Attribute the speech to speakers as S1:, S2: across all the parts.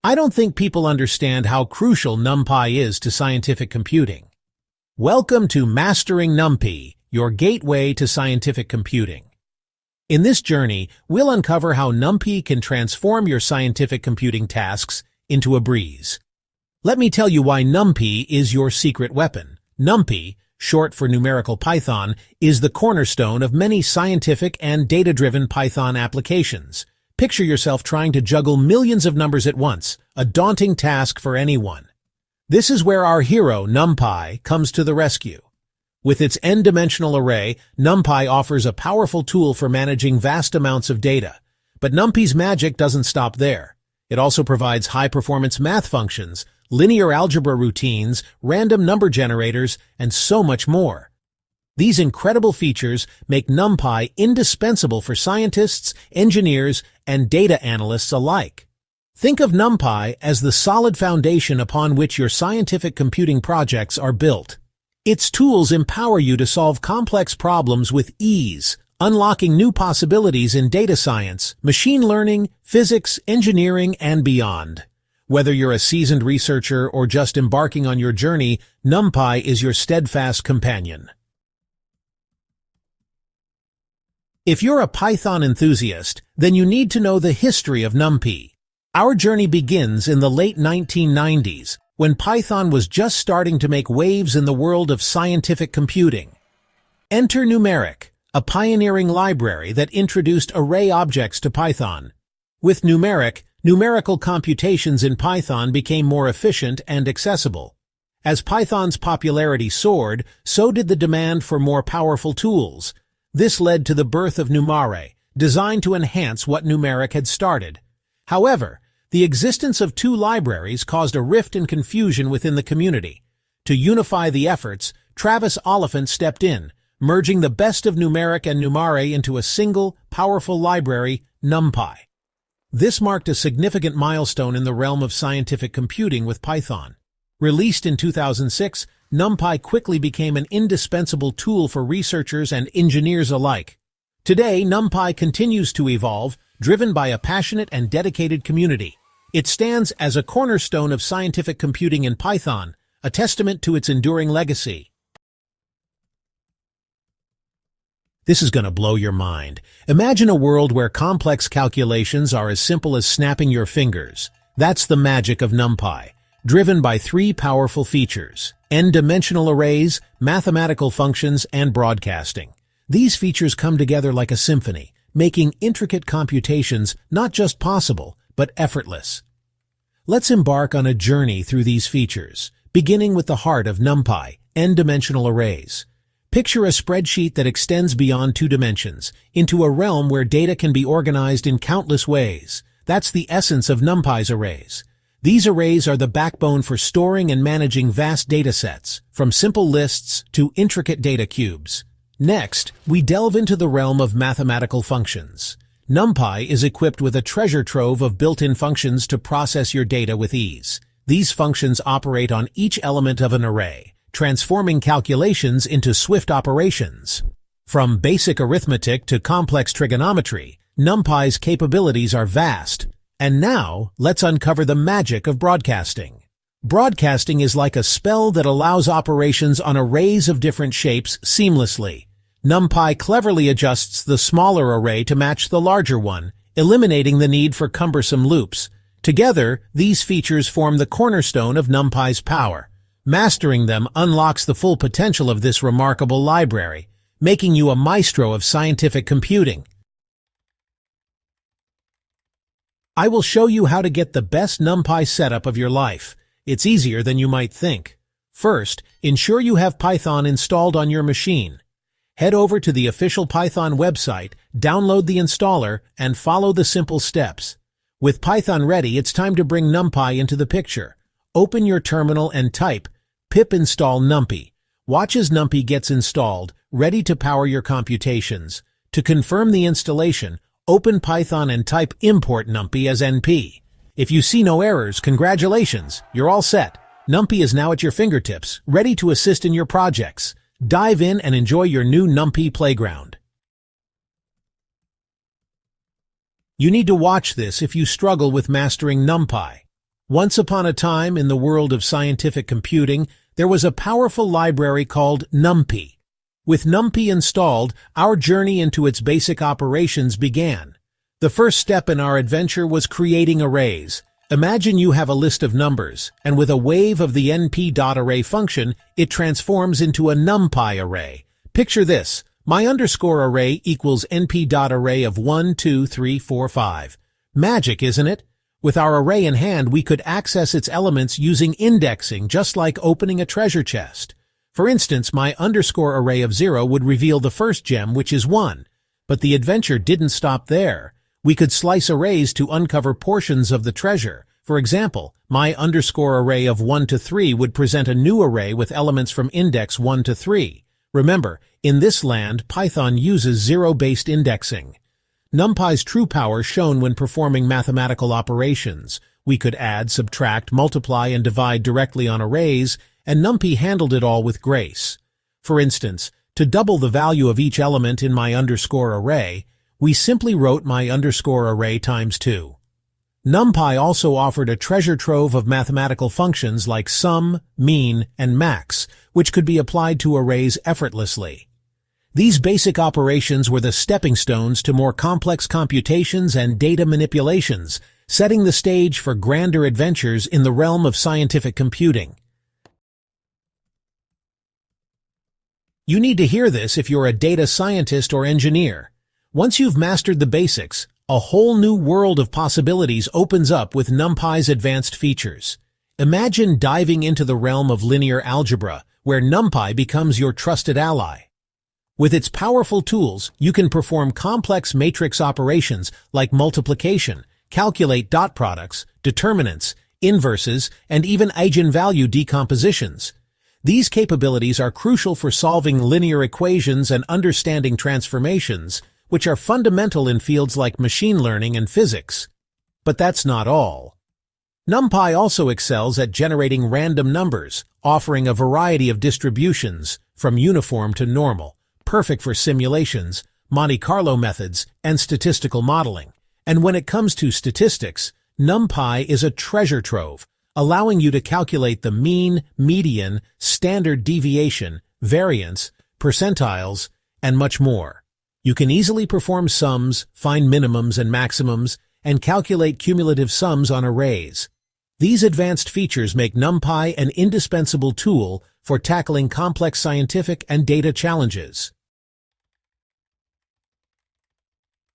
S1: I don't think people understand how crucial NumPy is to scientific computing. Welcome to Mastering NumPy, your gateway to scientific computing. In this journey, we'll uncover how NumPy can transform your scientific computing tasks into a breeze. Let me tell you why NumPy is your secret weapon. NumPy, short for numerical Python, is the cornerstone of many scientific and data-driven Python applications. Picture yourself trying to juggle millions of numbers at once, a daunting task for anyone. This is where our hero, NumPy, comes to the rescue. With its n-dimensional array, NumPy offers a powerful tool for managing vast amounts of data. But NumPy's magic doesn't stop there. It also provides high-performance math functions, linear algebra routines, random number generators, and so much more. These incredible features make NumPy indispensable for scientists, engineers, and data analysts alike. Think of NumPy as the solid foundation upon which your scientific computing projects are built. Its tools empower you to solve complex problems with ease, unlocking new possibilities in data science, machine learning, physics, engineering, and beyond. Whether you're a seasoned researcher or just embarking on your journey, NumPy is your steadfast companion. If you're a Python enthusiast, then you need to know the history of NumPy. Our journey begins in the late 1990s, when Python was just starting to make waves in the world of scientific computing. Enter Numeric, a pioneering library that introduced array objects to Python. With Numeric, numerical computations in Python became more efficient and accessible. As Python's popularity soared, so did the demand for more powerful tools. This led to the birth of NumPy, designed to enhance what Numeric had started. However, the existence of two libraries caused a rift and confusion within the community. To unify the efforts, Travis Oliphant stepped in, merging the best of Numeric and NumPy into a single, powerful library, NumPy. This marked a significant milestone in the realm of scientific computing with Python. Released in 2006, NumPy quickly became an indispensable tool for researchers and engineers alike. Today, NumPy continues to evolve, driven by a passionate and dedicated community. It stands as a cornerstone of scientific computing in Python, a testament to its enduring legacy. This is going to blow your mind. Imagine a world where complex calculations are as simple as snapping your fingers. That's the magic of NumPy, driven by three powerful features: n-dimensional arrays, mathematical functions, and broadcasting. These features come together like a symphony, making intricate computations not just possible, but effortless. Let's embark on a journey through these features, beginning with the heart of NumPy, n-dimensional arrays. Picture a spreadsheet that extends beyond 2 dimensions, into a realm where data can be organized in countless ways. That's the essence of NumPy's arrays. These arrays are the backbone for storing and managing vast datasets, from simple lists to intricate data cubes. Next, we delve into the realm of mathematical functions. NumPy is equipped with a treasure trove of built-in functions to process your data with ease. These functions operate on each element of an array, transforming calculations into swift operations. From basic arithmetic to complex trigonometry, NumPy's capabilities are vast. And now, let's uncover the magic of broadcasting. Broadcasting is like a spell that allows operations on arrays of different shapes seamlessly. NumPy cleverly adjusts the smaller array to match the larger one, eliminating the need for cumbersome loops. Together, these features form the cornerstone of NumPy's power. Mastering them unlocks the full potential of this remarkable library, making you a maestro of scientific computing. I will show you how to get the best NumPy setup of your life. It's easier than you might think. First, ensure you have Python installed on your machine. Head over to the official Python website, download the installer, and follow the simple steps. With Python ready, it's time to bring NumPy into the picture. Open your terminal and type pip install numpy. Watch as NumPy gets installed, ready to power your computations. To confirm the installation, open Python and type import numpy as np. If you see no errors, congratulations, you're all set. NumPy is now at your fingertips, ready to assist in your projects. Dive in and enjoy your new NumPy playground. You need to watch this if you struggle with mastering NumPy. Once upon a time in the world of scientific computing, there was a powerful library called NumPy. With NumPy installed, our journey into its basic operations began. The first step in our adventure was creating arrays. Imagine you have a list of numbers, and with a wave of the np.array function, it transforms into a NumPy array. Picture this: my underscore array equals np.array of 1, 2, 3, 4, 5. Magic, isn't it? With our array in hand, we could access its elements using indexing, just like opening a treasure chest. For instance, my underscore array of 0 would reveal the first gem, which is 1. But the adventure didn't stop there. We could slice arrays to uncover portions of the treasure. For example, my underscore array of 1 to 3 would present a new array with elements from index 1 to 3. Remember, in this land, Python uses zero-based indexing. NumPy's true power shone when performing mathematical operations. We could add, subtract, multiply, and divide directly on arrays, and NumPy handled it all with grace. For instance, to double the value of each element in my underscore array, we simply wrote my underscore array times 2. NumPy also offered a treasure trove of mathematical functions like sum, mean, and max, which could be applied to arrays effortlessly. These basic operations were the stepping stones to more complex computations and data manipulations, setting the stage for grander adventures in the realm of scientific computing. You need to hear this if you're a data scientist or engineer. Once you've mastered the basics, a whole new world of possibilities opens up with NumPy's advanced features. Imagine diving into the realm of linear algebra, where NumPy becomes your trusted ally. With its powerful tools, you can perform complex matrix operations like multiplication, calculate dot products, determinants, inverses, and even eigenvalue decompositions. These capabilities are crucial for solving linear equations and understanding transformations, which are fundamental in fields like machine learning and physics. But that's not all. NumPy also excels at generating random numbers, offering a variety of distributions, from uniform to normal, perfect for simulations, Monte Carlo methods, and statistical modeling. And when it comes to statistics, NumPy is a treasure trove, allowing you to calculate the mean, median, standard deviation, variance, percentiles, and much more. You can easily perform sums, find minimums and maximums, and calculate cumulative sums on arrays. These advanced features make NumPy an indispensable tool for tackling complex scientific and data challenges.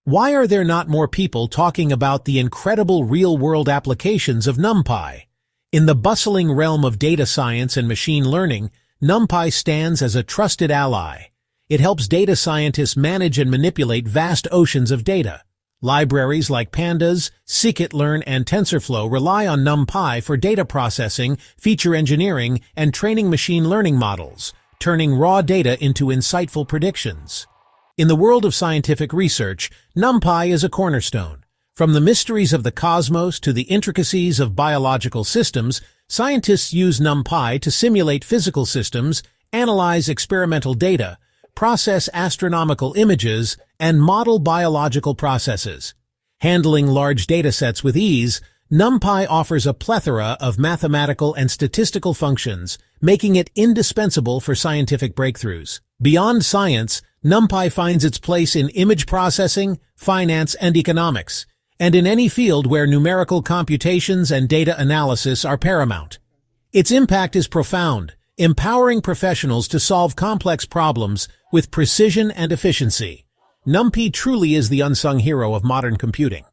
S1: Why are there not more people talking about the incredible real-world applications of NumPy? In the bustling realm of data science and machine learning, NumPy stands as a trusted ally. It helps data scientists manage and manipulate vast oceans of data. Libraries like Pandas, scikit-learn, and TensorFlow rely on NumPy for data processing, feature engineering, and training machine learning models, turning raw data into insightful predictions. In the world of scientific research, NumPy is a cornerstone. From the mysteries of the cosmos to the intricacies of biological systems, scientists use NumPy to simulate physical systems, analyze experimental data, process astronomical images, and model biological processes. Handling large datasets with ease, NumPy offers a plethora of mathematical and statistical functions, making it indispensable for scientific breakthroughs. Beyond science, NumPy finds its place in image processing, finance, and economics, and in any field where numerical computations and data analysis are paramount. Its impact is profound, empowering professionals to solve complex problems with precision and efficiency. NumPy truly is the unsung hero of modern computing.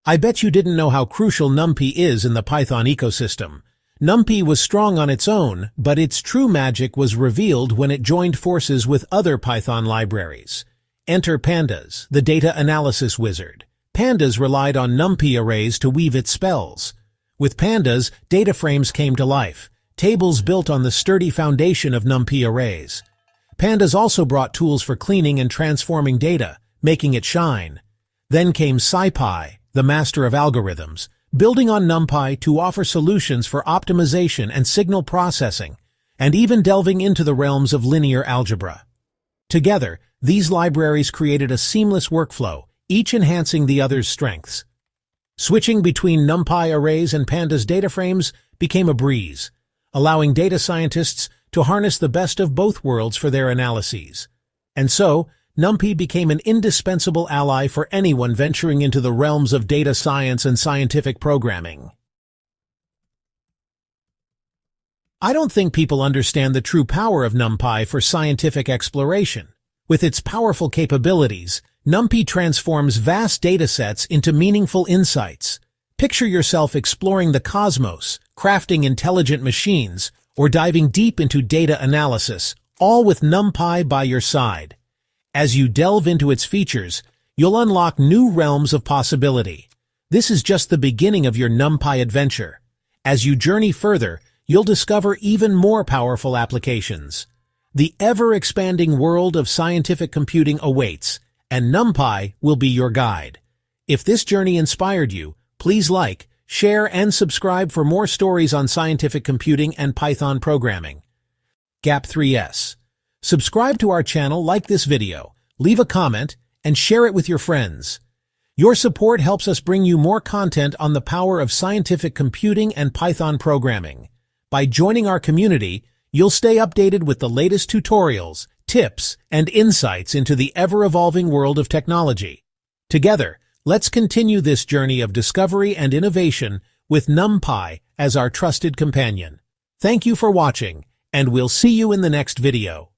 S1: I bet you didn't know how crucial NumPy is in the Python ecosystem. NumPy was strong on its own, but its true magic was revealed when it joined forces with other Python libraries. Enter Pandas, the data analysis wizard. Pandas relied on NumPy arrays to weave its spells. With Pandas, data frames came to life, tables built on the sturdy foundation of NumPy arrays. Pandas also brought tools for cleaning and transforming data, making it shine. Then came SciPy, the master of algorithms, building on NumPy to offer solutions for optimization and signal processing, and even delving into the realms of linear algebra. Together, these libraries created a seamless workflow, each enhancing the other's strengths. Switching between NumPy arrays and pandas data frames became a breeze, allowing data scientists to harness the best of both worlds for their analyses. And so, NumPy became an indispensable ally for anyone venturing into the realms of data science and scientific programming. I don't think people understand the true power of NumPy for scientific exploration. With its powerful capabilities, NumPy transforms vast datasets into meaningful insights. Picture yourself exploring the cosmos, crafting intelligent machines, or diving deep into data analysis, all with NumPy by your side. As you delve into its features, you'll unlock new realms of possibility. This is just the beginning of your NumPy adventure. As you journey further, you'll discover even more powerful applications. The ever-expanding world of scientific computing awaits, and NumPy will be your guide. If this journey inspired you, please like, share, and subscribe for more stories on scientific computing and Python programming. GAP3S. Subscribe to our channel, like this video, leave a comment, and share it with your friends. Your support helps us bring you more content on the power of scientific computing and Python programming. By joining our community, you'll stay updated with the latest tutorials, tips, and insights into the ever-evolving world of technology. Together, let's continue this journey of discovery and innovation with NumPy as our trusted companion. Thank you for watching, and we'll see you in the next video.